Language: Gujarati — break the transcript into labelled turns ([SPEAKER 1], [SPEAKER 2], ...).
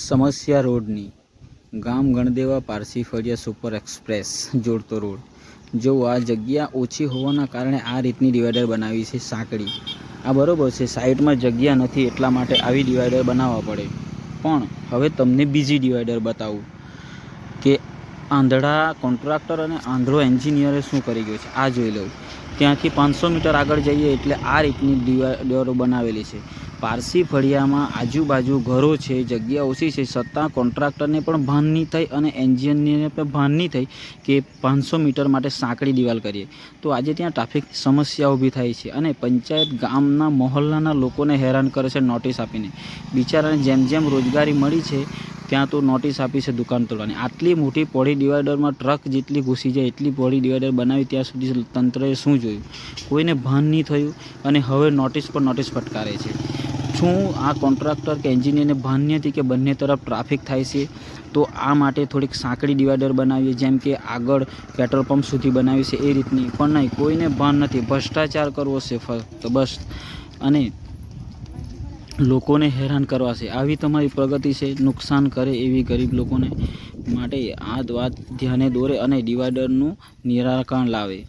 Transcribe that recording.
[SPEAKER 1] સમસ્યા રોડની ગામ ગણદેવા પારસી ફળિયા સુપર એક્સપ્રેસ જોડતો રોડ. જો આ જગ્યા ઓછી હોવાના કારણે આ રીતની ડિવાઈડર બનાવી છે સાંકડી. આ બરોબર છે, સાઈડમાં જગ્યા નથી એટલા માટે આવી ડિવાઈડર બનાવવા પડે. પણ હવે તમને બીજી ડિવાઈડર બતાવું કે આંધળા કોન્ટ્રાક્ટર અને આંધળો એન્જિનિયરે શું કરી ગયો છે. આ જોઈ લઉં. ત્યાંથી 500 મીટર આગળ જઈએ એટલે આ રીતની ડિવાઈડરો બનાવેલી છે. પારસી ફળિયામાં આજુબાજુ ઘરો છે, જગ્યા ઓછી છે, છતાં કોન્ટ્રાક્ટરને પણ ભાન નહીં થઈ અને એન્જિનિયરને પણ ભાન નહીં થઈ કે 500 મીટર માટે સાંકડી દિવાલ કરીએ. તો આજે ત્યાં ટ્રાફિકની સમસ્યા ઊભી થાય છે અને પંચાયત ગામના મહોલ્લાના લોકોને હેરાન કરે છે નોટિસ આપીને. બિચારાને જેમ જેમ રોજગારી મળી છે ત્યાં તો નોટિસ આપી છે દુકાન તોડવાની. આટલી મોટી પહોળી ડિવાઈડરમાં ટ્રક જેટલી ઘૂસી જાય એટલી પહોળી ડિવાઈડર બનાવી ત્યાં સુધી તંત્રએ શું જોયું? કોઈને ભાન નહીં થયું અને હવે નોટિસ પર નોટિસ ફટકારે છે. શું આ કોન્ટ્રાક્ટર કે એન્જિનિયરને ભાન નહીં હતી કે બંને તરફ ટ્રાફિક થાય છે? તો આ માટે થોડીક સાંકડી ડિવાઈડર બનાવીએ, જેમ કે આગળ પેટ્રોલ પંપ સુધી બનાવી છે એ રીતની. પણ નહીં, કોઈને ભાન નથી. ભ્રષ્ટાચાર કરવો છે ફક્ત બસ, અને લોકોને હેરાન કરવા છે. આવી તમારી પ્રગતિ છે? નુકસાન કરે એવી ગરીબ લોકોને. માટે આ વાત ધ્યાને દોરે અને ડિવાઈડરનું નિરાકરણ લાવે.